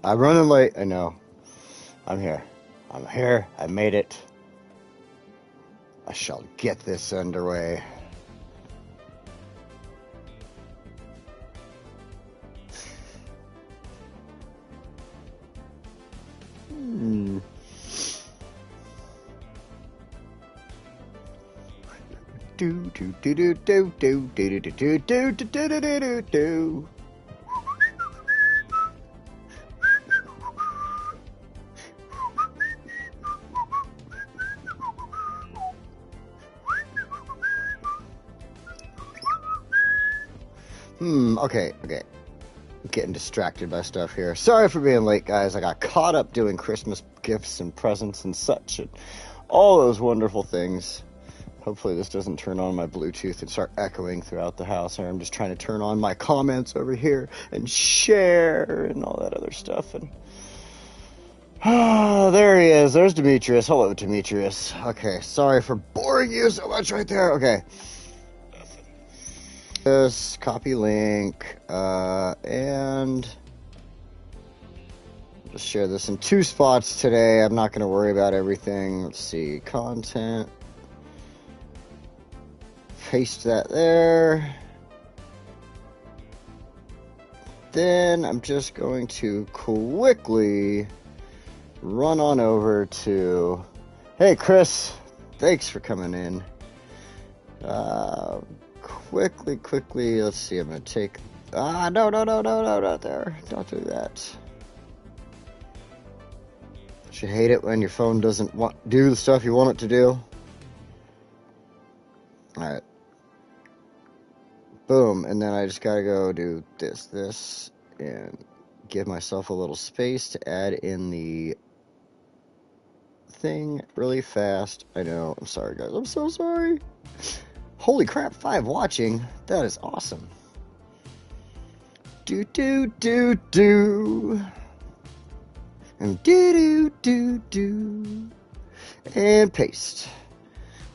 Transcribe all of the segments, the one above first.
I'm running late. I know. I'm here. I'm here. I made it. I shall get this underway. Do do do do do do do do do do do do do do do. Okay. I'm getting distracted by stuff here. Sorry for being late, guys. I got caught up doing Christmas gifts and presents and such, and all those wonderful things. Hopefully this doesn't turn on my Bluetooth and start echoing throughout the house. Or I'm just trying to turn on my comments over here and share and all that other stuff. And there he is. There's Demetrius. Hello, Demetrius. Okay, sorry for boring you so much right there. Okay. This copy link and just share this in 2 spots today. I'm not going to worry about everything. Let's see, content. Paste that there. Then I'm just going to quickly run on over to, hey Chris, thanks for coming in. Quickly, let's see, I'm going to take, no, not there. Don't do that. You hate it when your phone doesn't do the stuff you want it to do. Alright. Boom, and then I just gotta go do this, and give myself a little space to add in the thing really fast. I know, I'm sorry guys, I'm so sorry. Holy crap, 5 watching, that is awesome. And and paste.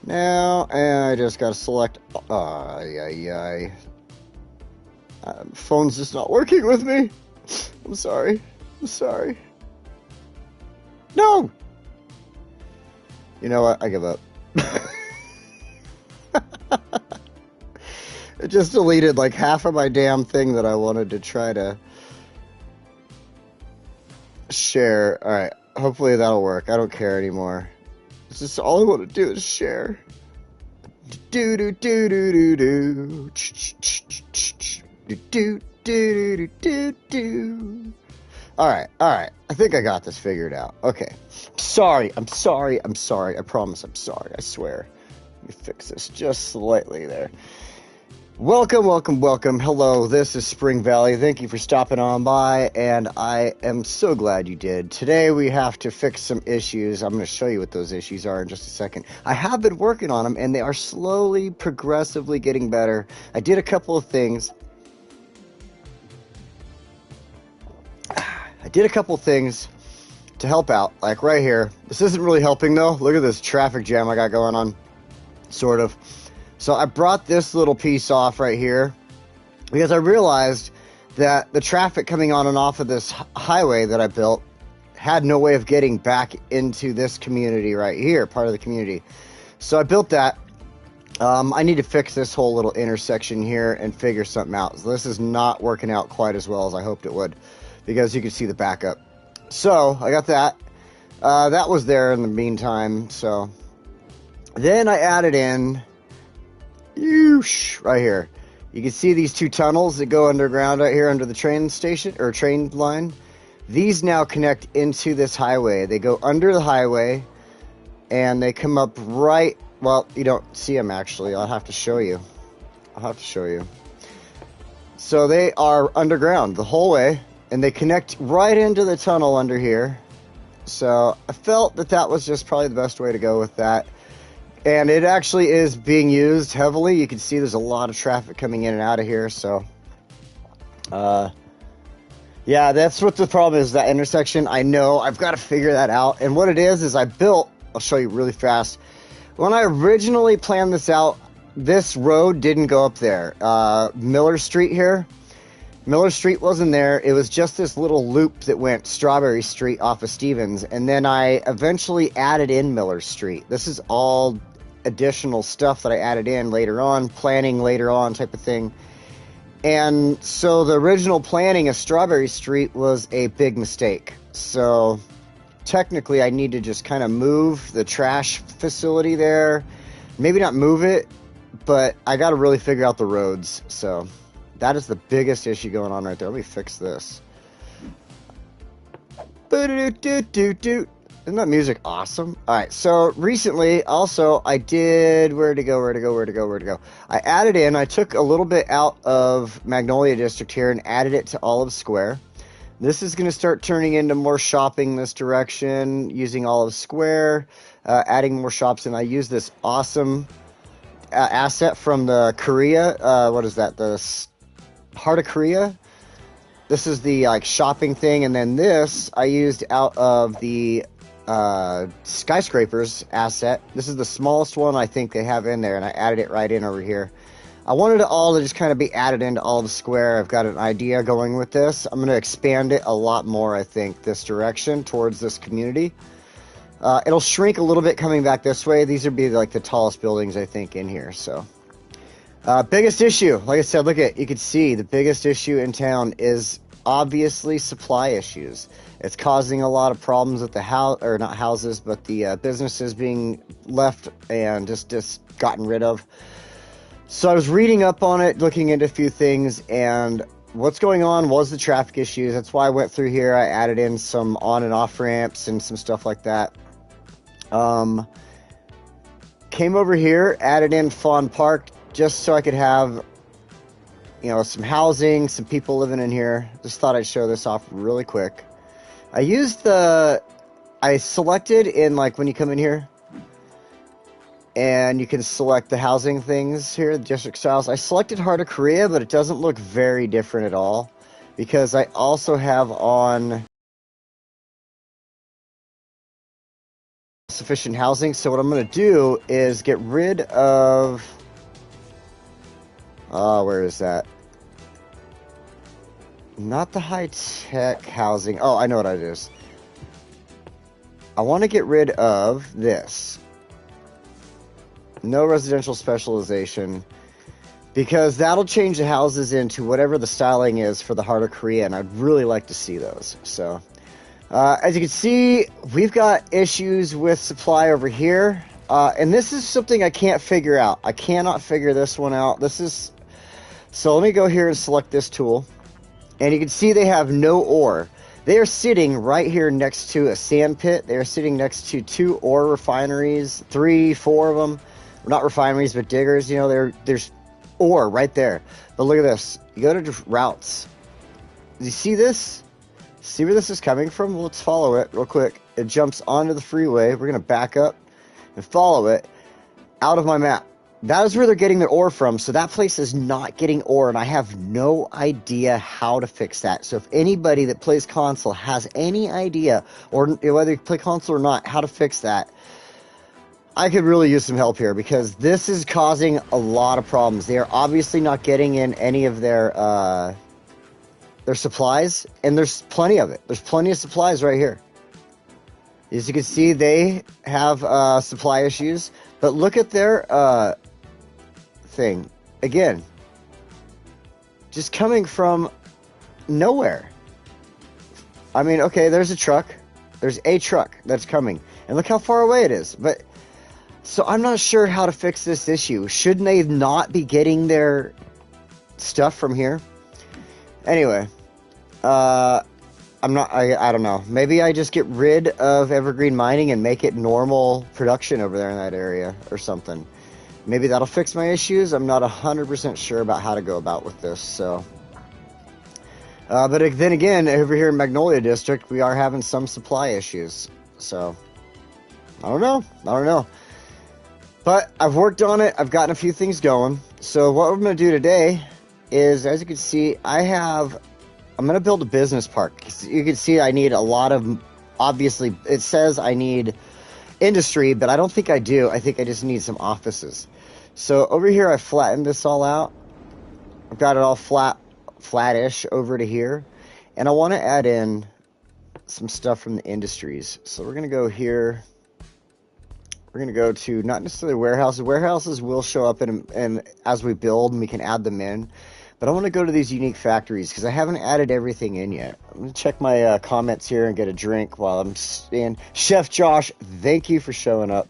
Now, and I just gotta select, phone's just not working with me. I'm sorry. No! You know what, I give up. It just deleted like half of my damn thing that I wanted to try to share. Alright, hopefully that'll work. I don't care anymore. It's just all I want to do is share. Alright. I think I got this figured out. Okay. I'm sorry. I promise I'm sorry. I swear. Let me fix this just slightly there. Welcome. Hello, this is Spring Valley. Thank you for stopping on by, and I am so glad you did. Today we have to fix some issues. I'm going to show you what those issues are in just a second. I have been working on them, and they are slowly, progressively getting better. I did a couple of things. To help out, like right here. This isn't really helping though. Look at this traffic jam I got going on, sort of. So I brought this little piece off right here because I realized that the traffic coming on and off of this highway that I built had no way of getting back into this community right here, part of the community. So I built that. I need to fix this whole little intersection here and figure something out. So this is not working out quite as well as I hoped it would, because you can see the backup. So I got that. That was there in the meantime. So then I added in right here. You can see these 2 tunnels that go underground right here under the train station or train line. These now connect into this highway. They go under the highway and they come up right, well, you don't see them actually. I'll have to show you. So they are underground the whole way, and they connect right into the tunnel under here. So I felt that was just probably the best way to go with that. And it actually is being used heavily. You can see there's a lot of traffic coming in and out of here. So, yeah, that's what the problem is, that intersection. I know, I've got to figure that out. And what it is I'll show you really fast. When I originally planned this out, this road didn't go up there. Miller Street here. Miller Street wasn't there. It was just this little loop that went Strawberry Street off of Stevens, and then I eventually added in Miller Street. This is all additional stuff that I added in later on, planning later on type of thing. And so the original planning of Strawberry Street was a big mistake. So technically I need to just kind of move the trash facility there. Maybe not move it, but I got to really figure out the roads. So that is the biggest issue going on right there. Let me fix this. Isn't that music awesome? Alright, so recently, also, I did... Where to go? I added in, I took a little bit out of Magnolia District here and added it to Olive Square. This is going to start turning into more shopping this direction, using Olive Square, adding more shops, and I use this awesome asset from the Korea, what is that, the Heart of Korea? This is the like shopping thing, and then this I used out of the Skyscrapers asset. This is the smallest one I think they have in there, and I added it right in over here. I wanted it all to just kind of be added into Olive Square. I've got an idea going with this. I'm going to expand it a lot more, I think, this direction towards this community. It'll shrink a little bit coming back this way. These would be like the tallest buildings, I think, in here. So, biggest issue, like I said, look at, you can see the biggest issue in town is obviously supply issues. It's causing a lot of problems with the house, or not houses, but the businesses being left and just gotten rid of. So I was reading up on it, looking into a few things, and what's going on was the traffic issues. That's why I went through here. I added in some on and off ramps and some stuff like that. Came over here, added in Fawn Park just so I could have, you know, some housing, some people living in here. Just thought I'd show this off really quick. I selected in, like, when you come in here, and you can select the housing things here, the district styles. I selected Heart of Korea, but it doesn't look very different at all, because I also have on sufficient housing. So what I'm going to do is get rid of, where is that? Not the high-tech housing. Oh, I know what it is. I want to get rid of this. No residential specialization, because that'll change the houses into whatever the styling is for the Heart of Korea, and I'd really like to see those. So, as you can see, we've got issues with supply over here, and this is something I can't figure out. I cannot figure this one out. So let me go here and select this tool, and you can see they have no ore. They are sitting right here next to a sand pit. They are sitting next to 2 ore refineries, 3, 4 of them. Not refineries, but diggers. You know, there's ore right there. But look at this. You go to routes. Do you see this? See where this is coming from? Well, let's follow it real quick. It jumps onto the freeway. We're going to back up and follow it out of my map. That is where they're getting their ore from. So that place is not getting ore, and I have no idea how to fix that. So if anybody that plays console has any idea, or whether you play console or not, how to fix that, I could really use some help here, because this is causing a lot of problems. They are obviously not getting in any of their supplies, and there's plenty of it. There's plenty of supplies right here. As you can see, they have supply issues, but look at their thing. Again, just coming from nowhere. I mean, okay, there's a truck. There's a truck that's coming, and look how far away it is. But so I'm not sure how to fix this issue. Shouldn't they not be getting their stuff from here? Anyway, I don't know. Maybe I just get rid of Evergreen Mining and make it normal production over there in that area or something. Maybe that'll fix my issues. I'm not 100% sure about how to go about with this. So, but then again, over here in Magnolia District, we are having some supply issues. So, I don't know. But I've worked on it. I've gotten a few things going. So what I'm going to do today is, as you can see, I'm going to build a business park. You can see I need a lot of, obviously, it says I need industry, but I don't think I do. I think I just need some offices. So over here, I flattened this all out. I've got it all flat flattish over to here. And I want to add in some stuff from the industries. So we're going to go here. We're going to go to not necessarily warehouses. Warehouses will show up and as we build and we can add them in. But I want to go to these unique factories because I haven't added everything in yet. I'm going to check my comments here and get a drink while I'm in. Chef Josh, thank you for showing up.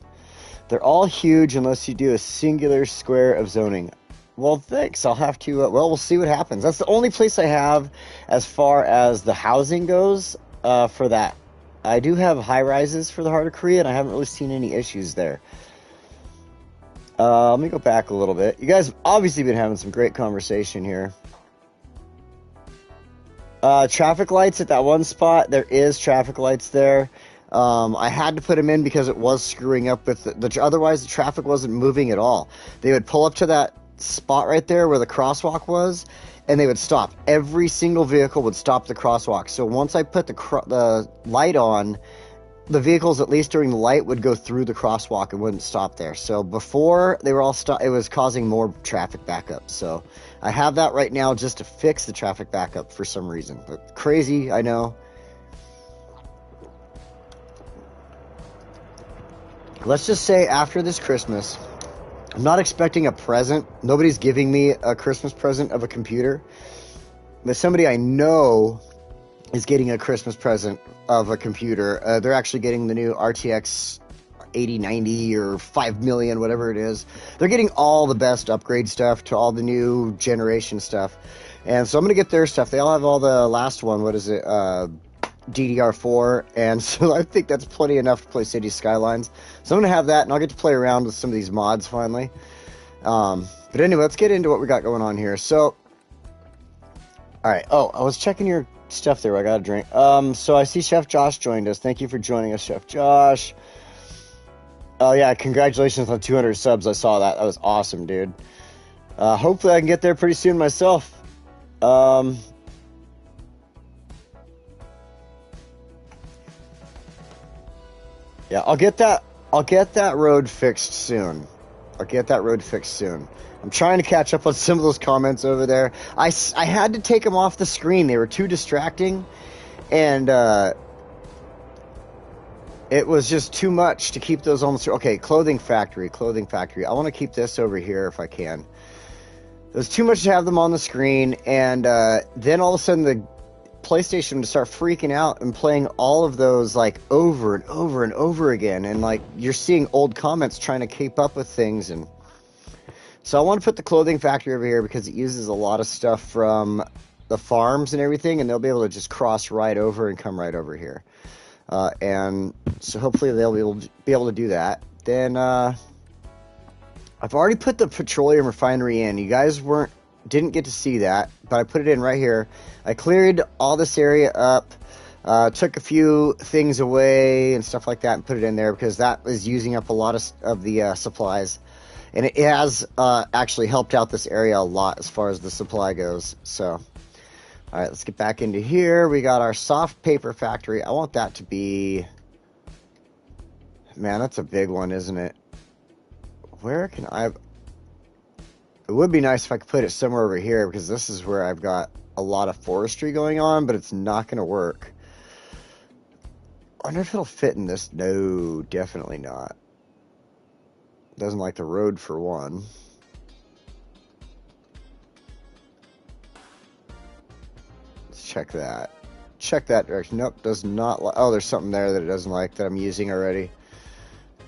They're all huge unless you do a singular square of zoning. Well, thanks. I'll have to, well, we'll see what happens. That's the only place I have as far as the housing goes for that. I do have high rises for the Heart of Korea, and I haven't really seen any issues there. Let me go back a little bit. You guys have obviously been having some great conversation here. Traffic lights at that one spot. There is traffic lights there. I had to put them in because it was screwing up with otherwise the traffic wasn't moving at all. They would pull up to that spot right there where the crosswalk was, and they would stop. Every single vehicle would stop the crosswalk. So once I put the light on, the vehicles, at least during the light, would go through the crosswalk and wouldn't stop there. So before they were all stopped, it was causing more traffic backup. So I have that right now just to fix the traffic backup for some reason. But crazy, I know. Let's just say after this Christmas, I'm not expecting a present. Nobody's giving me a Christmas present of a computer. But somebody I know is getting a Christmas present of a computer. They're actually getting the new RTX 8090 or 5 million, whatever it is. They're getting all the best upgrade stuff to all the new generation stuff. And so I'm going to get their stuff. They all have all the last one. What is it? DDR4. And so I think that's plenty enough to play City Skylines. So I'm going to have that, and I'll get to play around with some of these mods finally. But anyway, let's get into what we got going on here. So, all right. Oh, I was checking your stuff there. I got a drink. So I see Chef Josh joined us. Thank you for joining us, Chef Josh. Oh yeah, congratulations on 200 subs. I saw that. That was awesome, dude. Hopefully I can get there pretty soon myself. Yeah, I'll get that road fixed soon. I'm trying to catch up on some of those comments over there. I had to take them off the screen. They were too distracting, and it was just too much to keep those on the screen. Okay, clothing factory. I want to keep this over here if I can. It was too much to have them on the screen, and then all of a sudden the PlayStation would start freaking out and playing all of those like over and over and over again, and like you're seeing old comments trying to keep up with things. And so I want to put the clothing factory over here because it uses a lot of stuff from the farms and everything, and they'll be able to just cross right over and come right over here. And so hopefully they'll be able to do that. Then I've already put the petroleum refinery in. You guys didn't get to see that, but I put it in right here. I cleared all this area up, took a few things away and stuff like that and put it in there because that was using up a lot of the supplies. And it has actually helped out this area a lot as far as the supply goes. So, all right, let's get back into here. We got our soft paper factory. I want that to be... Man, that's a big one, isn't it? Where can I... It would be nice if I could put it somewhere over here because this is where I've got a lot of forestry going on, but it's not going to work. I wonder if it'll fit in this. No, definitely not. Doesn't like the road for one. Let's check that. Check that direction. Nope, does not like... Oh, there's something there that it doesn't like that I'm using already.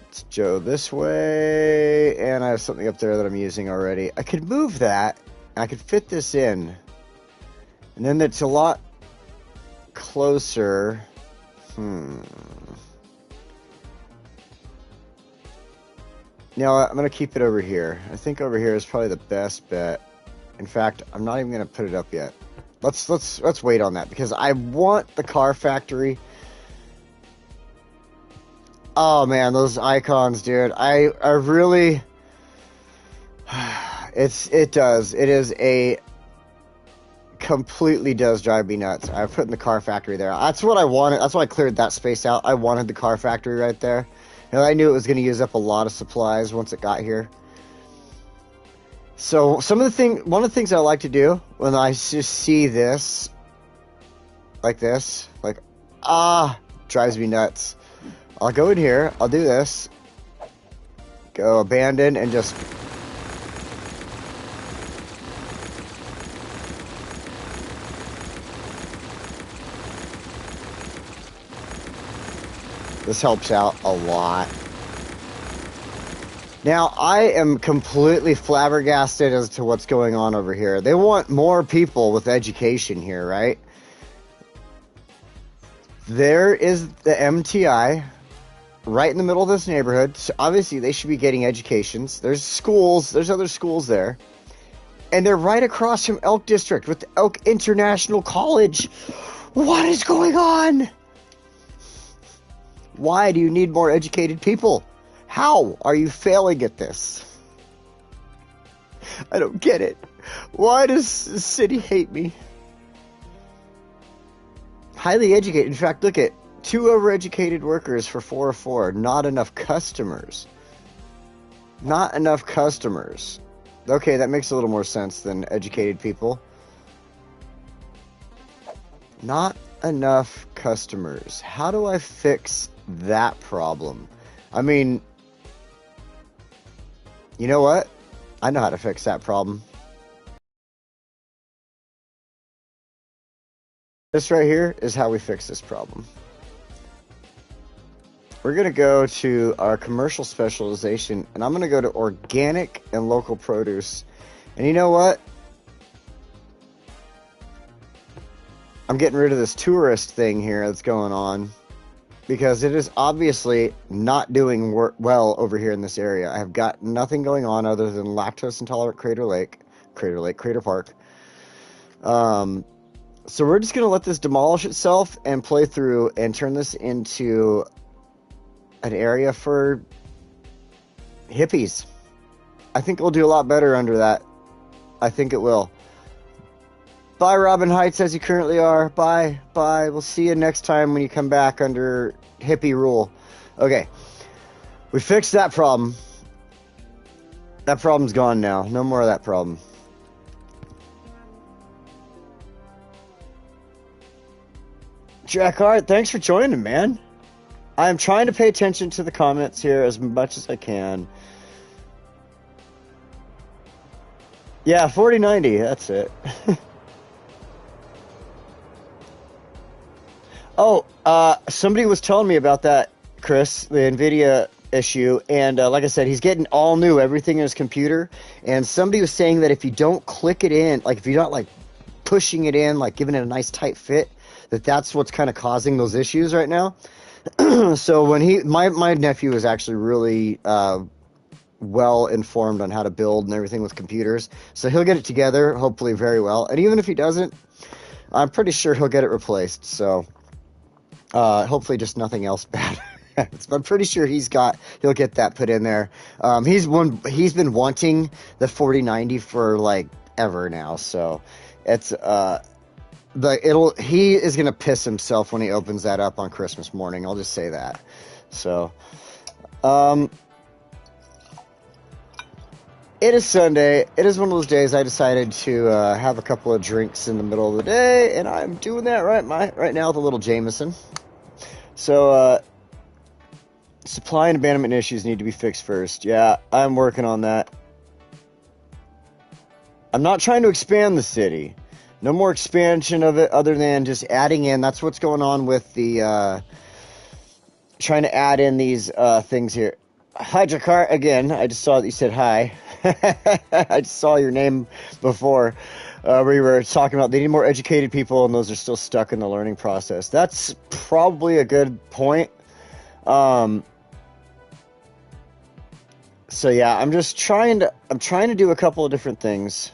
Let's go this way, and I have something up there that I'm using already. I could move that, and I could fit this in. And then it's a lot closer. No, I'm going to keep it over here. I think over here is probably the best bet. In fact, I'm not even going to put it up yet. Let's wait on that because I want the car factory. Oh man, those icons, dude. I really it is a completely does drive me nuts. I put in the car factory there. That's what I wanted. That's why I cleared that space out. I wanted the car factory right there. And I knew it was going to use up a lot of supplies once it got here. So one of the things I like to do when I just see this, like this, like, drives me nuts. I'll go in here, I'll do this, go abandon, and just... This helps out a lot. Now, I am completely flabbergasted as to what's going on over here. They want more people with education here, right? There is the MTI right in the middle of this neighborhood. So obviously, they should be getting educations. There's schools. There's other schools there. And they're right across from Elk District with the Elk International College. What is going on? Why do you need more educated people? How are you failing at this? I don't get it. Why does the city hate me? Highly educated. In fact, look at 2 overeducated workers for 404. Not enough customers. Not enough customers. Okay, that makes a little more sense than educated people. Not enough customers. How do I fix that problem? I mean, you know what? I know how to fix that problem. This right here is how we fix this problem. We're going to go to our commercial specialization, and I'm going to go to organic and local produce. And you know what? I'm getting rid of this tourist thing here that's going on, because it is obviously not doing well over here in this area. I have got nothing going on other than lactose intolerant Crater Park. So we're just going to let this demolish itself and play through and turn this into an area for hippies. I think we'll do a lot better under that. I think it will. Bye, Robin Heights, as you currently are. Bye. Bye. We'll see you next time when you come back under hippie rule. Okay. We fixed that problem. That problem's gone now. No more of that problem. Jack Hart, thanks for joining, man. I'm trying to pay attention to the comments here as much as I can. Yeah, 4090, that's it. Oh, somebody was telling me about that, Chris, the NVIDIA issue, and like I said, he's getting all new, everything in his computer, and somebody was saying that if you don't click it in, like if you're not like pushing it in, like giving it a nice tight fit, that's what's kind of causing those issues right now. So when my nephew is actually really well informed on how to build and everything with computers, so he'll get it together hopefully very well, and even if he doesn't, I'm pretty sure he'll get it replaced. So hopefully just nothing else bad. I'm pretty sure he'll get that put in there. He's been wanting the 4090 for like ever now, so it's he is gonna piss himself when he opens that up on Christmas morning. I'll just say that. So, it is Sunday. It is one of those days I decided to have a couple of drinks in the middle of the day, and I'm doing that right now with a little Jameson. So, supply and abandonment issues need to be fixed first. Yeah, I'm working on that. I'm not trying to expand the city. No more expansion of it other than just adding in. That's what's going on with the trying to add in these things here. Hi, Jakar. Again, I just saw that you said hi. I just saw your name before where you were talking about they need more educated people, and those are still stuck in the learning process. That's probably a good point. So yeah, I'm trying to do a couple of different things.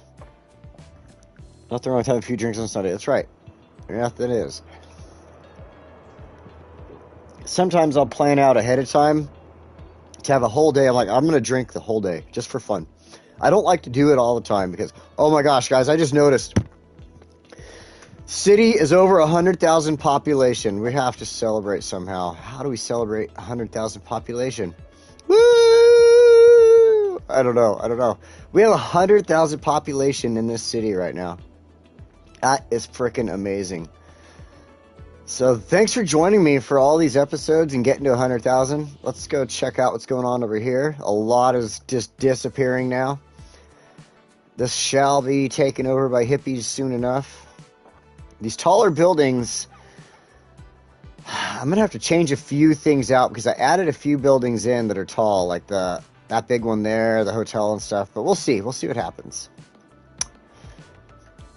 Nothing wrong with having a few drinks on Sunday. That's right. Yeah, that is. Sometimes I'll plan out ahead of time to have a whole day. I'm like, I'm going to drink the whole day just for fun. I don't like to do it all the time because, oh my gosh, guys, I just noticed. City is over 100,000 population. We have to celebrate somehow. How do we celebrate 100,000 population? Woo! I don't know. I don't know. We have 100,000 population in this city right now. That is freaking amazing. So thanks for joining me for all these episodes and getting to 100,000. Let's go check out what's going on over here. A lot is just disappearing now. This shall be taken over by hippies soon enough. These taller buildings, I'm going to have to change a few things out because I added a few buildings in that are tall, like that big one there, the hotel and stuff. But we'll see. We'll see what happens.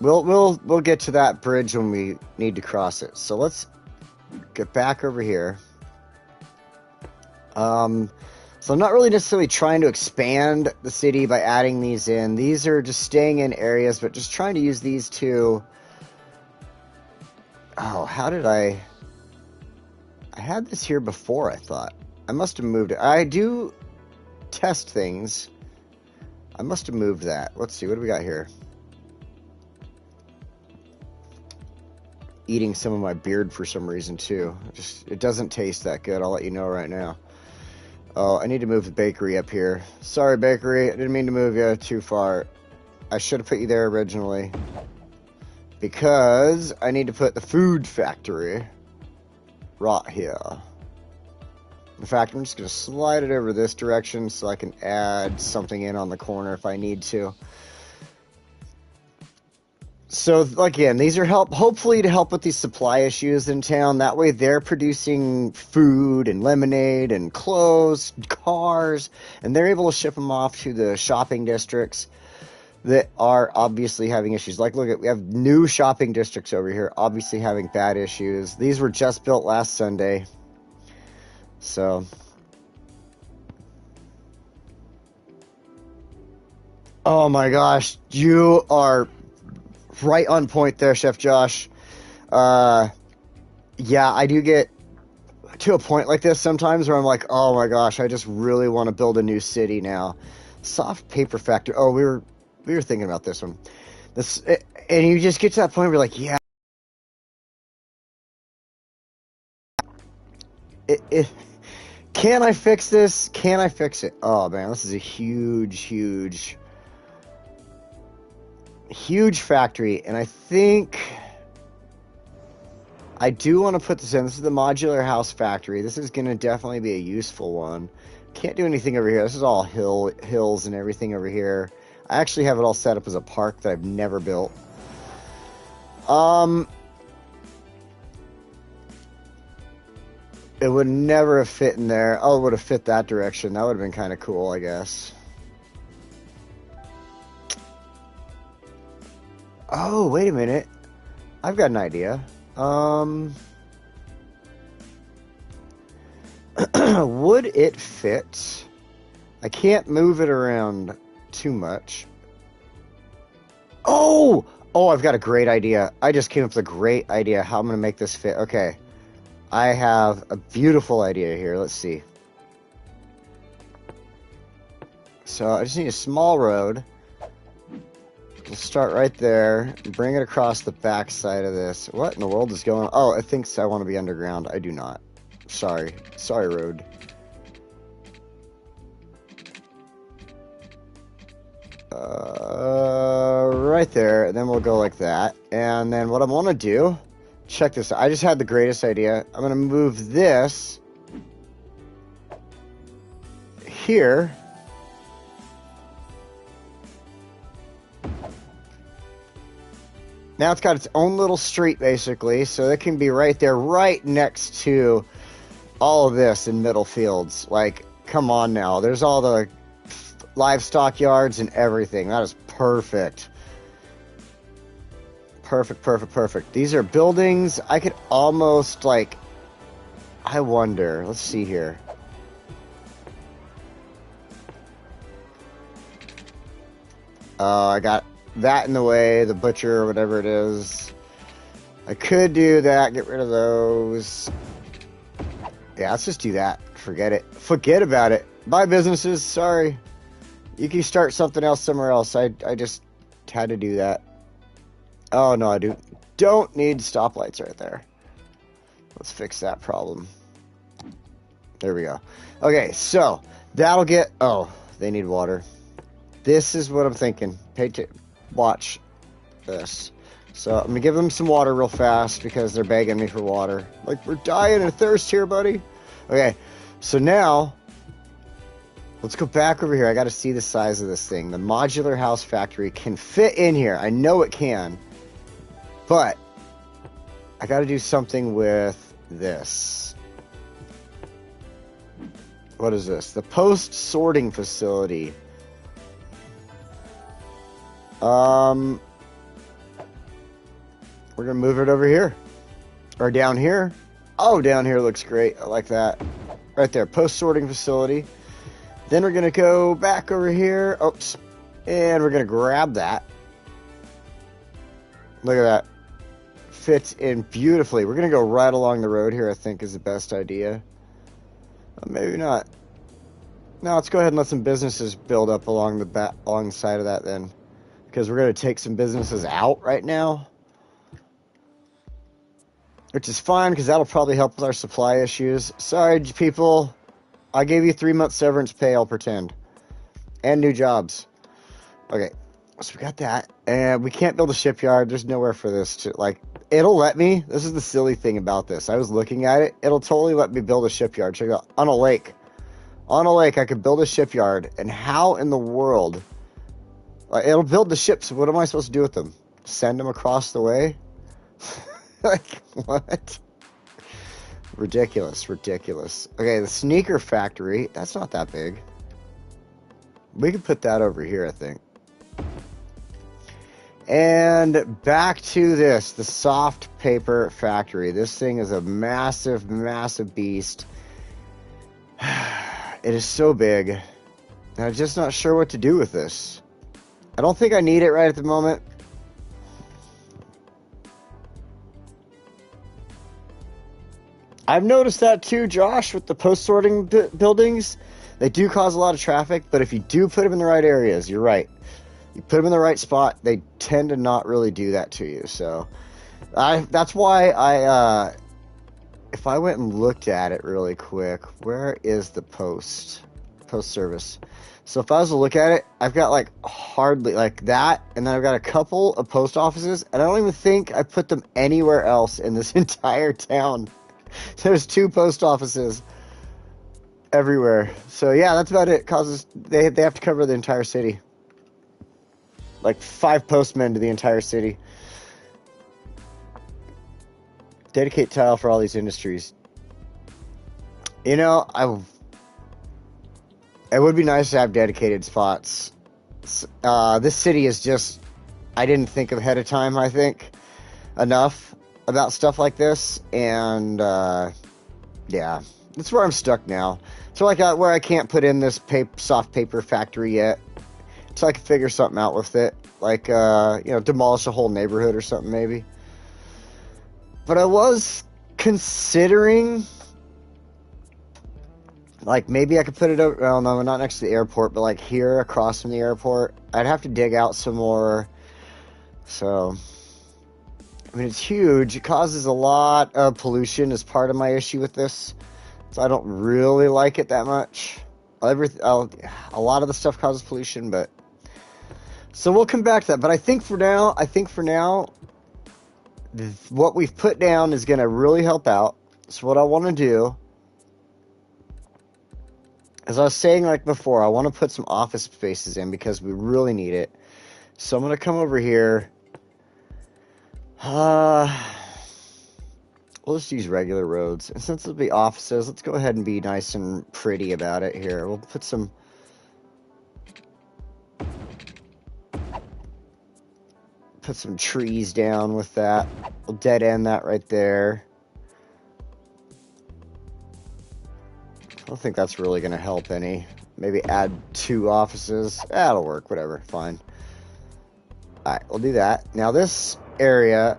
We'll get to that bridge when we need to cross it. So let's get back over here. So I'm not really necessarily trying to expand the city by adding these in. These are just staying in areas, but just trying to use these to... Oh, how did I had this here before, I thought. I must have moved it. I do test things. I must have moved that. Let's see, what do we got here? Eating some of my beard for some reason, too. It doesn't taste that good, I'll let you know right now. Oh, I need to move the bakery up here. Sorry, bakery. I didn't mean to move you too far. I should have put you there originally. Because I need to put the food factory right here. In fact, I'm just going to slide it over this direction so I can add something in on the corner if I need to. So, again, these are hopefully to help with these supply issues in town. That way they're producing food and lemonade and clothes, cars, and they're able to ship them off to the shopping districts that are obviously having issues. Like, look, we have new shopping districts over here, obviously having bad issues. These were just built last Sunday. So... Oh my gosh, you are... right on point there, Chef Josh. Yeah, I do get to a point like this sometimes where I'm like, oh my gosh, I just really want to build a new city now. Soft paper factory. Oh, we were thinking about this one. And you just get to that point where you're like, yeah. Can I fix this? Can I fix it? Oh man, this is a huge factory, and I think I do want to put this in. This is the modular house factory. This is going to definitely be a useful one. Can't do anything over here. This is all hills and everything over here. I actually have it all set up as a park that I've never built. It would never have fit in there. Oh, it would have fit that direction. That would have been kind of cool, I guess. Oh, wait a minute. I've got an idea. Would it fit? I can't move it around too much. Oh, I've got a great idea. I just came up with a great idea how I'm going to make this fit. Okay. I have a beautiful idea here. Let's see. So I just need a small road. We'll start right there, bring it across the back side of this. What in the world is going on? Oh, it thinks I want to be underground. I do not. Sorry, road. Right there, and then we'll go like that. And then what I want to do, check this out. I just had the greatest idea. I'm going to move this here. Now it's got its own little street, basically, so it can be right there, right next to all of this in Middle Fields. Like, come on now. There's all the livestock yards and everything. That is perfect. Perfect. These are buildings. I could almost, like... I wonder. Let's see here. I got... that in the way, the butcher or whatever it is. I could do that, get rid of those. Yeah, let's just do that. Forget it. Forget about it. Bye, businesses. Sorry. You can start something else somewhere else. I just had to do that. Oh, no, I don't need stoplights right there. Let's fix that problem. There we go. Okay, so that'll get... Oh, they need water. This is what I'm thinking. Watch this. So I'm gonna give them some water real fast because they're begging me for water. Like, we're dying of thirst here, buddy. Okay, so now let's go back over here. I got to see the size of this thing. The modular house factory can fit in here. I know it can, but I got to do something with this. What is this? The post sorting facility. We're gonna move it over here or down here. Oh, down here looks great. I like that. Right there, post sorting facility. Then we're gonna go back over here. Oops, and we're gonna grab that. Look at that. Fits in beautifully. We're gonna go right along the road here. I think is the best idea. Maybe not. No, let's go ahead and let some businesses build up along the side of that then, because we're gonna take some businesses out right now. Which is fine, because that'll probably help with our supply issues. Sorry, people. I gave you 3 months severance pay, I'll pretend. And new jobs. Okay, so we got that. And we can't build a shipyard. There's nowhere for this to, like, it'll let me. This is the silly thing about this. I was looking at it. It'll totally let me build a shipyard. Check it out. On a lake. On a lake, I could build a shipyard. And how in the world? It'll build the ships. What am I supposed to do with them? Send them across the way? Like, what? Ridiculous, ridiculous. Okay, the sneaker factory. That's not that big. We could put that over here, I think. And back to this, the soft paper factory. This thing is a massive, massive beast. It is so big. And I'm just not sure what to do with this. I don't think I need it right at the moment. I've noticed that too, Josh, with the post-sorting buildings. They do cause a lot of traffic, but if you do put them in the right areas, you're right. You put them in the right spot, they tend to not really do that to you. So that's why if I went and looked at it really quick, where is the post service? So if I was to look at it, I've got like hardly like that, and then I've got a couple of post offices, and I don't even think I put them anywhere else in this entire town. There's 2 post offices everywhere. So yeah, that's about it. They have to cover the entire city. Like 5 postmen to the entire city. Dedicate tile for all these industries. You know, it would be nice to have dedicated spots. This city is just, I didn't think of ahead of time, I think, enough about stuff like this, and yeah, that's where I'm stuck now. So like where I can't put in this soft paper factory yet, so I can figure something out with it, like you know, demolish a whole neighborhood or something maybe. But I was considering, like, maybe I could put it over, well, no, not next to the airport, but like here across from the airport. I'd have to dig out some more. So I mean, it's huge. It causes a lot of pollution as part of my issue with this. So I don't really like it that much. A lot of the stuff causes pollution, but... So we'll come back to that. But I think for now, what we've put down is going to really help out. So what I want to do, as I was saying like before, I want to put some office spaces in because we really need it. So I'm going to come over here. We'll just use regular roads. And since it'll be offices, let's go ahead and be nice and pretty about it here. We'll put some... trees down with that. We'll dead end that right there. I don't think that's really going to help any. Maybe add 2 offices. That'll work, whatever, fine. Alright, we'll do that. Now this area,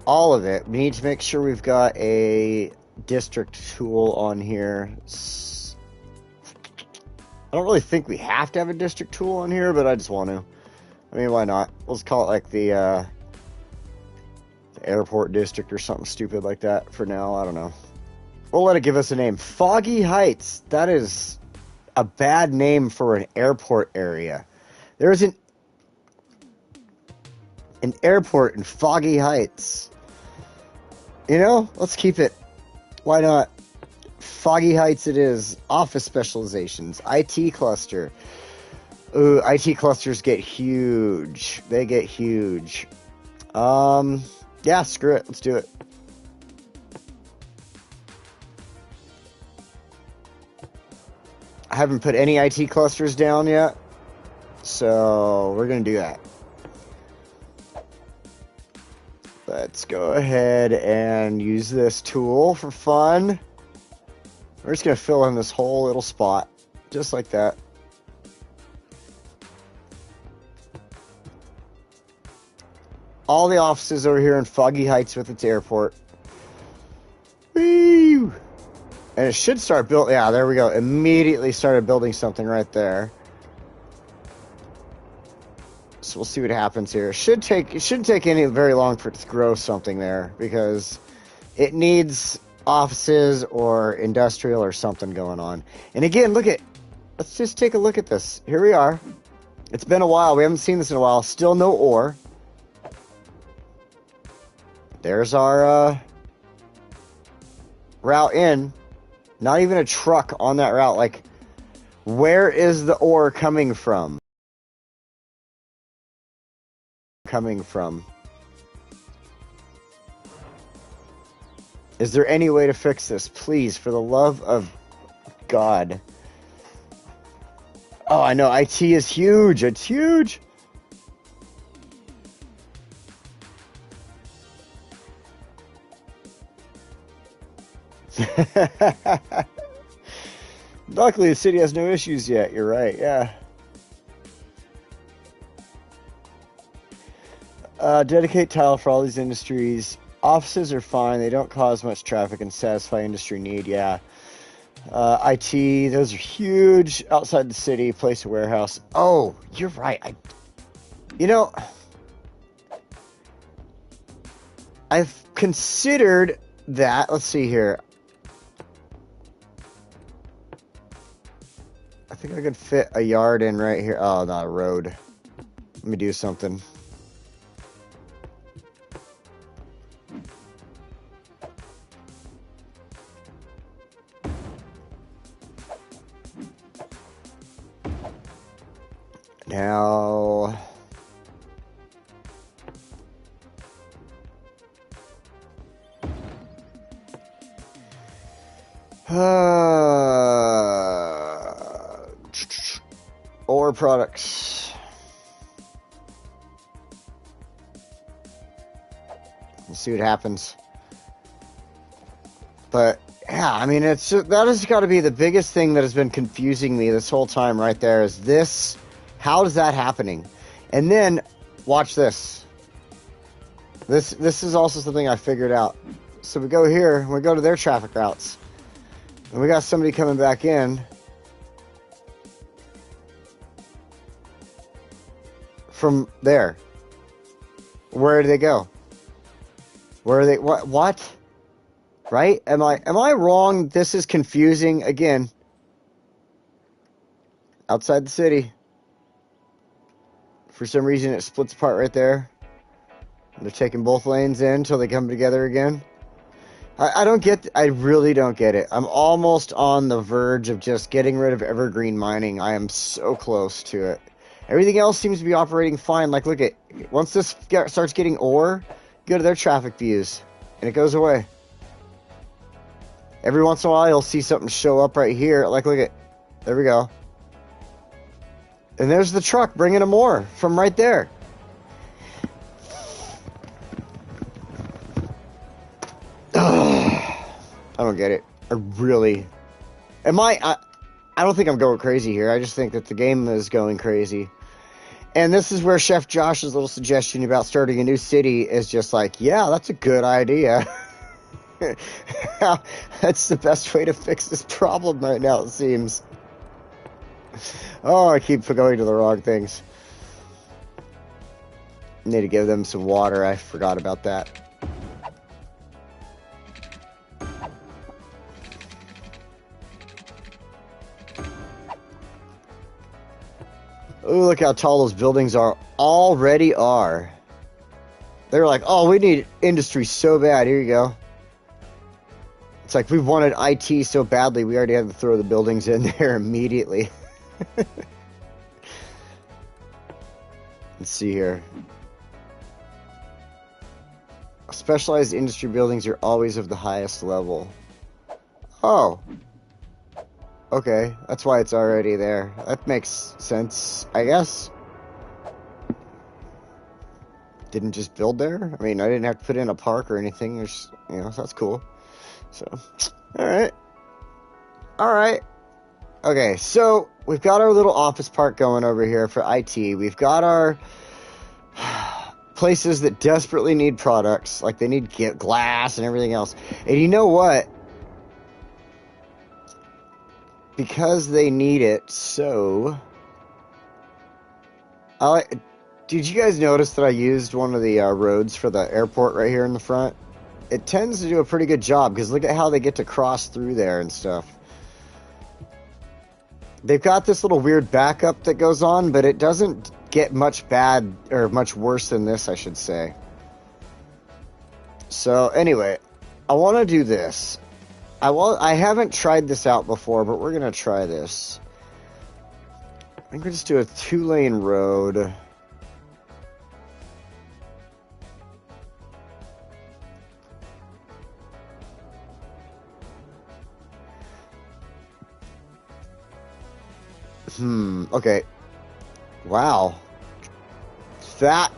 all of it, we need to make sure we've got a district tool on here. I don't really think we have to have a district tool on here, but I just want to. I mean, why not? Let's call it like the airport district or something stupid like that for now. I don't know. We'll let it give us a name. Foggy Heights. That is a bad name for an airport area. There's an airport in Foggy Heights. You know, let's keep it. Why not? Foggy Heights it is. Office specializations. IT cluster. Ooh, IT clusters get huge. They get huge. Yeah, screw it. Let's do it. I haven't put any IT clusters down yet, so we're going to do that. Let's go ahead and use this tool for fun. We're just going to fill in this whole little spot, just like that. All the offices over here in Foggy Heights with its airport. Woo! And it should start building. Yeah, there we go. Immediately started building something right there. So we'll see what happens here. It shouldn't take any very long for it to grow something there, because it needs offices or industrial or something going on. And again, let's just take a look at this. Here we are. It's been a while. We haven't seen this in a while. Still no ore. There's our route in. Not even a truck on that route. Like, where is the ore coming from? Is there any way to fix this? Please, for the love of God. Oh, I know. IT is huge. It's huge. Luckily, the city has no issues yet. You're right. Yeah. Dedicate tile for all these industries. Offices are fine. They don't cause much traffic and satisfy industry need. Yeah. IT, those are huge. Outside the city, place a warehouse. Oh, you're right. I've considered that. Let's see here. I think I could fit a yard in right here. Oh, not a road. Let me do something. Now, ore products. Let's see what happens. But yeah, I mean, that has got to be the biggest thing that has been confusing me this whole time. Right there is this. How is that happening? And then, watch this. This is also something I figured out. So we go here, we go to their traffic routes. And we got somebody coming back in from there. Where do they go? Where are they? What? Right? Am I wrong? This is confusing again. Outside the city. For some reason, it splits apart right there. They're taking both lanes in until they come together again. I really don't get it. I'm almost on the verge of just getting rid of evergreen mining. I am so close to it. Everything else seems to be operating fine. Like, look at, once this starts getting ore, go to their traffic views, and it goes away. Every once in a while, you'll see something show up right here. Like, look at, there we go. And there's the truck bringing them ore from right there. I don't get it. I don't think I'm going crazy here. I just think that the game is going crazy. And this is where Chef Josh's little suggestion about starting a new city is just like, yeah, that's a good idea. That's the best way to fix this problem right now, it seems. Oh, I keep going to the wrong things. Need to give them some water. I forgot about that. Ooh, look how tall those buildings already are. They were like, oh, we need industry so bad. Here you go. It's like we wanted IT so badly, we already had to throw the buildings in there immediately. Let's see here. Specialized industry buildings are always of the highest level. Oh. Okay, that's why it's already there. That makes sense, I guess. Didn't just build there? I mean, I didn't have to put in a park or anything. There's, you know, so that's cool. So, alright. Alright. Okay, so we've got our little office park going over here for IT. We've got our places that desperately need products. Like, they need glass and everything else. And you know what? Because they need it, so... Did you guys notice that I used one of the roads for the airport right here in the front? It tends to do a pretty good job, because look at how they get to cross through there and stuff. They've got this little weird backup that goes on, but it doesn't get much bad, or much worse than this, I should say. So, anyway, I want to do this. I haven't tried this out before, but we're going to try this. I think we'll just do a 2-lane road. Okay. Wow. That.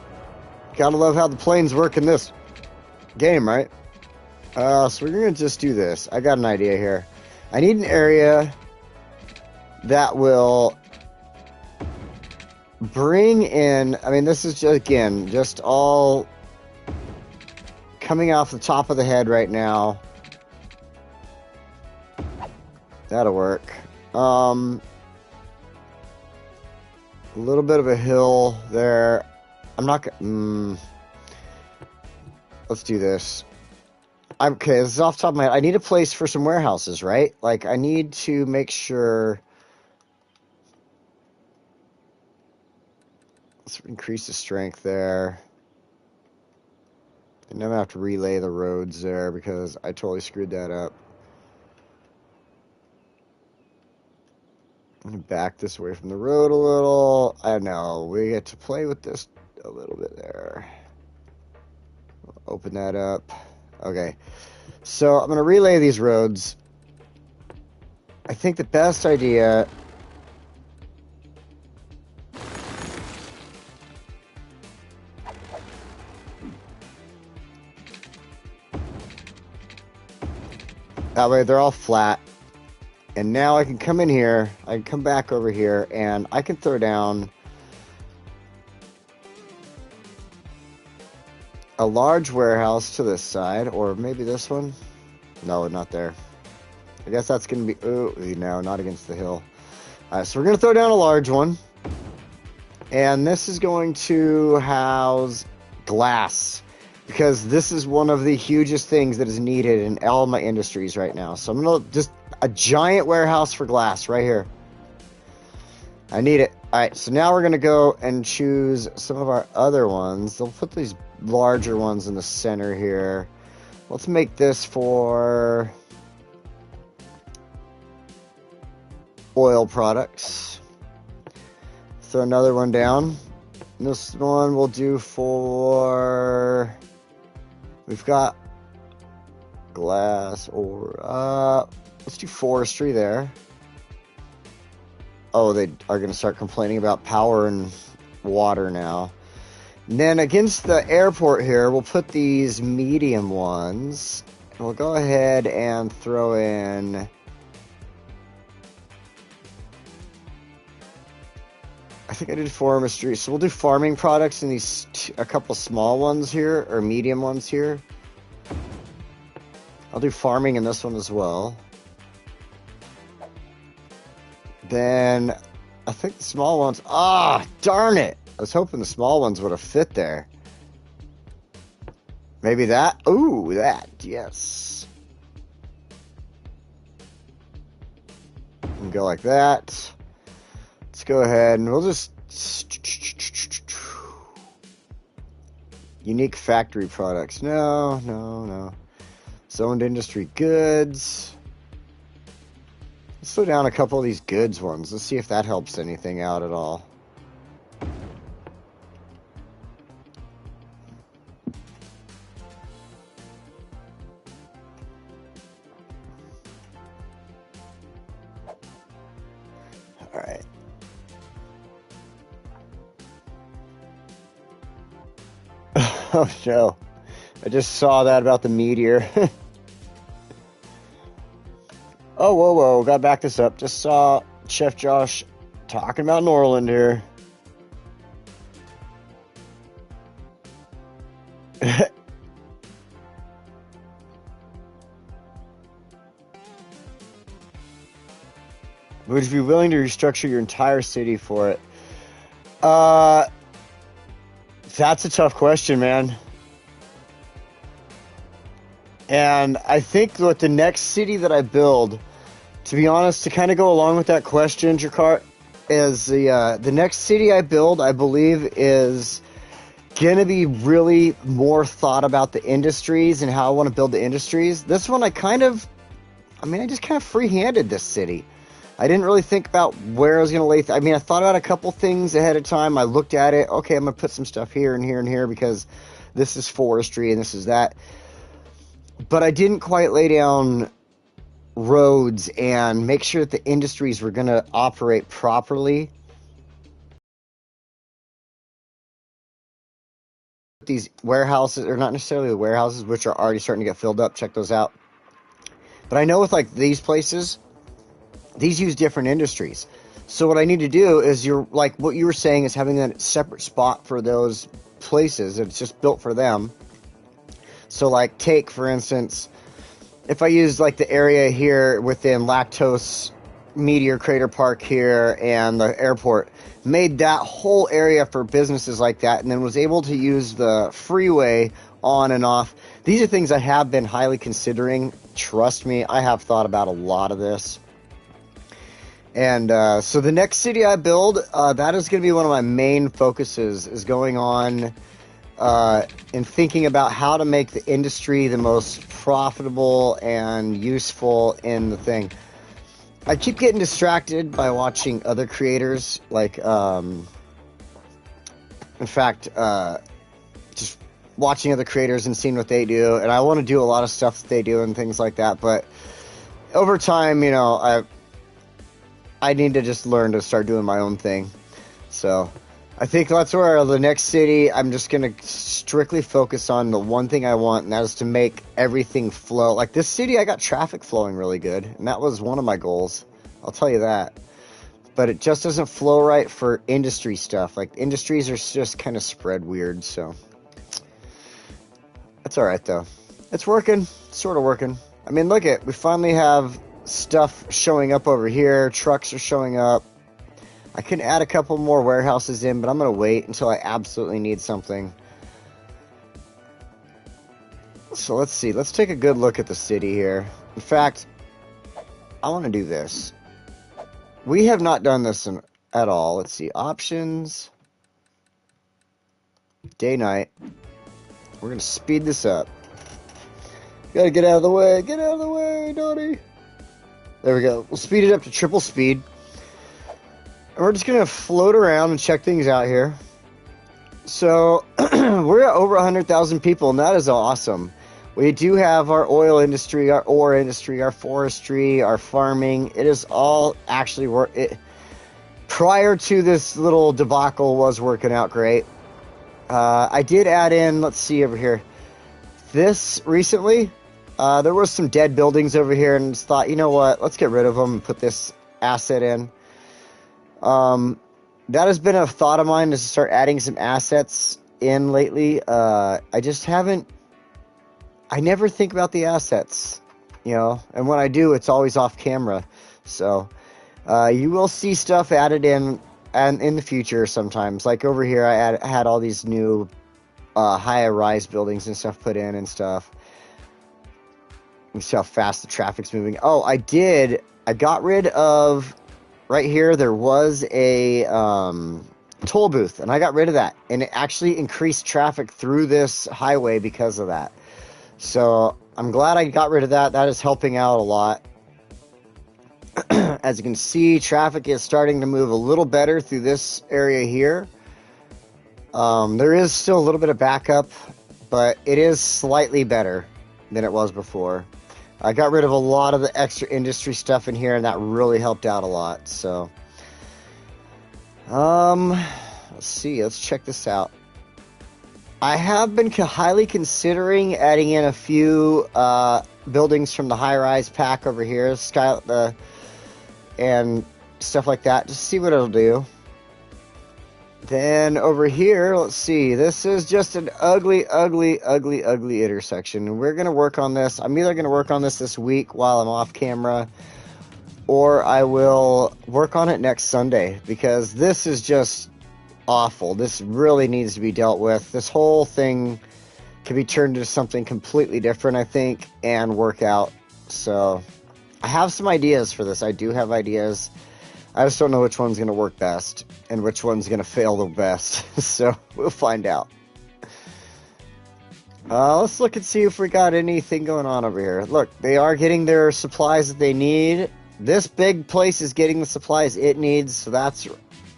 Gotta love how the planes work in this game, right? So we're gonna just do this. I got an idea here. I need an area that will bring in, I mean, this is just, again, just all coming off the top of the head right now. That'll work. A little bit of a hill there. I'm not gonna... let's do this. Okay, this is off the top of my head. I need a place for some warehouses, right? Like, I need to make sure... Let's increase the strength there. And then I'm going to have to relay the roads there because I totally screwed that up. I'm going to back this away from the road a little. I know, we get to play with this a little bit there. Open that up. Okay, so I'm going to relay these roads. I think the best idea... That way they're all flat. And now I can come in here, I can come back over here, and I can throw down a large warehouse to this side, or maybe this one. No, not there. I guess that's going to be... Ooh, no, not against the hill. Alright, so we're going to throw down a large one. And this is going to house glass. Because this is one of the hugest things that is needed in all my industries right now. So I'm going to just... A giant warehouse for glass right here. I need it. Alright, so now we're going to go and choose some of our other ones. They'll put these larger ones in the center here. Let's make this for oil products. Throw another one down. This one we'll do for... We've got glass or... let's do forestry there. Oh, they are going to start complaining about power and water now. And then against the airport here, we'll put these medium ones. And we'll go ahead and throw in... I think I did forestry. So we'll do farming products in these a couple small ones here, or medium ones here. I'll do farming in this one as well. Then, I think the small ones... Ah, darn it! I was hoping the small ones would have fit there. Maybe that? Ooh, that, yes. And go like that. Let's go ahead and we'll just Unique factory products. No. Zoned industry goods. Let's slow down a couple of these goods ones. Let's see if that helps anything out at all. All right. Oh no. I just saw that about the meteor. Oh, whoa. Gotta back this up. Just saw Chef Josh talking about Norland here. Would you be willing to restructure your entire city for it? That's a tough question, man. And I think what the next city that I build, to be honest, to kind of go along with that question, Jakar, is the next city I build, I believe, is going to be really more thought about the industries and how I want to build the industries. This one, I just kind of free-handed this city. I didn't really think about where I was going to lay. I thought about a couple things ahead of time. I looked at it. Okay, I'm going to put some stuff here and here and here because this is forestry and this is that. But I didn't quite lay down roads and make sure that the industries were going to operate properly. These warehouses, or not necessarily the warehouses, which are already starting to get filled up. Check those out. But I know with like these places, these use different industries. So what I need to do is, what you were saying, is having a separate spot for those places. It's just built for them. So like take, for instance, if I use like the area here within Lactose Meteor Crater Park here and the airport, made that whole area for businesses like that, and then was able to use the freeway on and off. These are things I have been highly considering. Trust me, I have thought about a lot of this. And so the next city I build, that is going to be one of my main focuses, is going on and thinking about how to make the industry the most profitable and useful in the thing. I keep getting distracted by watching other creators, like, in fact, just watching other creators and seeing what they do, and I want to do a lot of stuff that they do and things like that, but over time, I need to just learn to start doing my own thing. So I think that's where the next city, I'm just going to strictly focus on the one thing I want, and that is to make everything flow. Like this city, I got traffic flowing really good, and that was one of my goals. I'll tell you that. But it just doesn't flow right for industry stuff. Like industries are just kind of spread weird, so that's all right though. It's working, sort of working. Look at, we finally have stuff showing up over here. Trucks are showing up. I can add a couple more warehouses in, but I'm going to wait until I absolutely need something. So let's see. Let's take a good look at the city here. In fact, I want to do this. We have not done this at all. Let's see. Options. Day, night. We're going to speed this up. Got to get out of the way. Get out of the way, Donnie. There we go. We'll speed it up to triple speed. And we're just going to float around and check things out here. So, we're at over 100,000 people, and that is awesome. We do have our oil industry, our ore industry, our forestry, our farming. It is all actually prior to this little debacle was working out great. I did add in, let's see over here. This recently, there was some dead buildings over here, and just thought, you know what, let's get rid of them and put this asset in. That has been a thought of mine, is to start adding some assets in lately. I never think about the assets, and when I do, it's always off camera. So, you will see stuff added in and in the future sometimes. Like over here, I had all these new, high-rise buildings and stuff put in and stuff. You see how fast the traffic's moving. Oh, I got rid of, right here, there was a toll booth, and I got rid of that, and it actually increased traffic through this highway because of that. So I'm glad I got rid of that. That is helping out a lot. As you can see, traffic is starting to move a little better through this area here. There is still a little bit of backup, but it is slightly better than it was before. I got rid of a lot of the extra industry stuff in here, and that really helped out a lot. So, let's see. Let's check this out. I have been highly considering adding in a few buildings from the high-rise pack over here, and stuff like that, just see what it'll do. Then over here, let's see. This is just an ugly intersection. We're going to work on this. I'm either going to work on this week while I'm off camera, or I will work on it next Sunday, because this is just awful. This really needs to be dealt with. This whole thing can be turned into something completely different, I think, and work out. So I have some ideas for this. I do have ideas. I just don't know which one's going to work best and which one's going to fail the best. So we'll find out. Let's look and see if we got anything going on over here. Look, they are getting their supplies that they need. This big place is getting the supplies it needs, so that's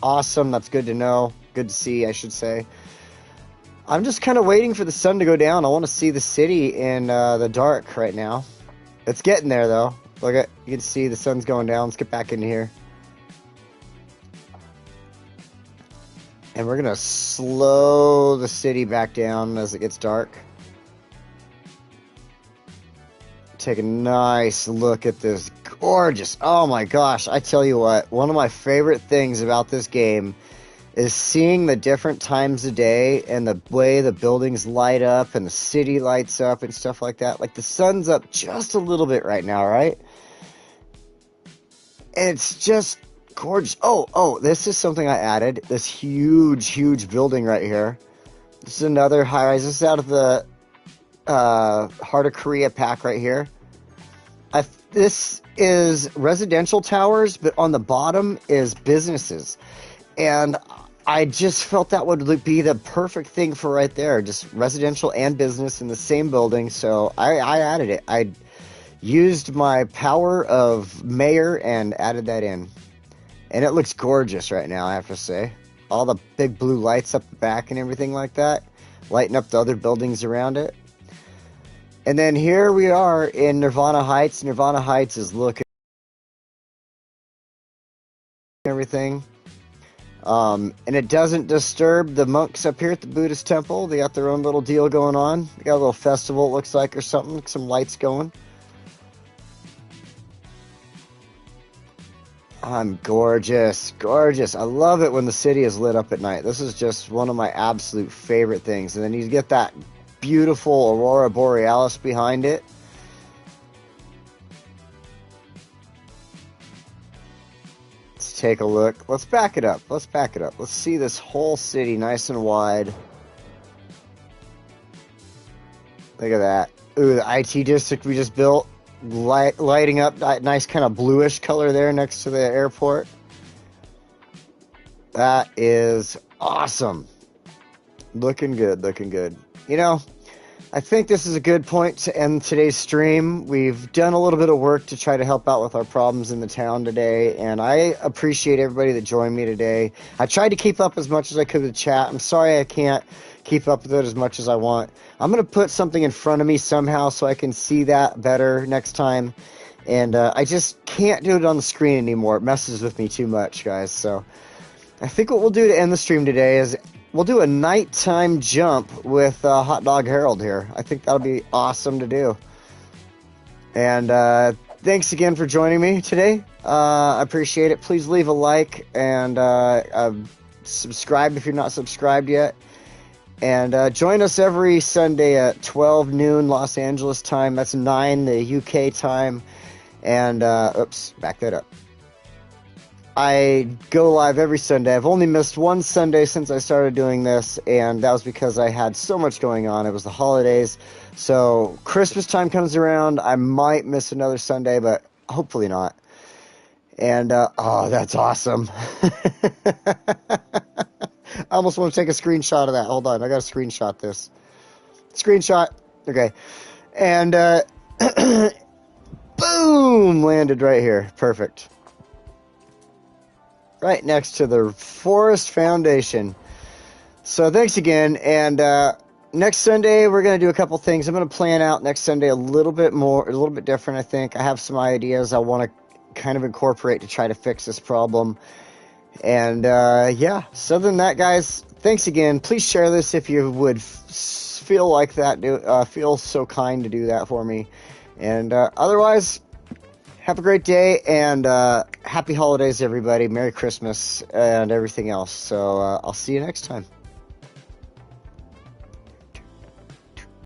awesome. That's good to know. Good to see, I should say. I'm just kind of waiting for the sun to go down. I want to see the city in the dark right now. It's getting there, though. Look at, you can see the sun's going down. Let's get back into here. And we're going to slow the city back down as it gets dark. Take a nice look at this gorgeous, oh my gosh, I tell you what, one of my favorite things about this game is seeing the different times of day and the way the buildings light up and the city lights up and stuff like that. Like, the sun's up just a little bit right now, right? And it's just gorgeous. Oh, this is something I added. This huge building right here. This is another high-rise. This is out of the Heart of Korea pack right here. This is residential towers, but on the bottom is businesses. And I just felt that would be the perfect thing for right there. Just residential and business in the same building. So I added it. I used my power of mayor and added that in. And it looks gorgeous right now, I have to say. All the big blue lights up the back and everything like that, lighting up the other buildings around it. And then here we are in Nirvana Heights. Nirvana Heights is looking everything. And it doesn't disturb the monks up here at the Buddhist temple. They got their own little deal going on. They got a little festival, it looks like, or something. Some lights going. Gorgeous. I love it when the city is lit up at night. This is just one of my absolute favorite things. And then you get that beautiful Aurora Borealis behind it. Let's take a look. Let's back it up. Let's see this whole city nice and wide. Look at that. Ooh, the IT district we just built. Lighting up that nice kind of bluish color there next to the airport. That is awesome. Looking good. You know, I think this is a good point to end today's stream. We've done a little bit of work to try to help out with our problems in the town today, and I appreciate everybody that joined me today. I tried to keep up as much as I could with the chat. I'm sorry I can't keep up with it as much as I want. I'm going to put something in front of me somehow so I can see that better next time. And I just can't do it on the screen anymore. It messes with me too much, guys. So I think what we'll do to end the stream today is we'll do a nighttime jump with Hot Dog Harold here. I think that'll be awesome to do. And thanks again for joining me today. I appreciate it. Please leave a like and subscribe if you're not subscribed yet. And join us every Sunday at 12 noon Los Angeles time. That's 9 the UK time. And, oops, back that up. I go live every Sunday. I've only missed one Sunday since I started doing this, and that was because I had so much going on. It was the holidays. So Christmas time comes around, I might miss another Sunday, but hopefully not. And, oh, that's awesome. I almost want to take a screenshot of that. Hold on, I gotta screenshot this. Screenshot. Okay. And, boom! Landed right here. Perfect. Right next to the Forest Foundation. So thanks again, and next Sunday we're going to do a couple things. I'm going to plan out next Sunday a little bit different, I think. I have some ideas I want to kind of incorporate to try to fix this problem. And yeah, so other than that, guys, thanks again. Please share this if you would feel like that. Feel so kind to do that for me. And otherwise, have a great day, and happy holidays, everybody. Merry Christmas and everything else. So I'll see you next time.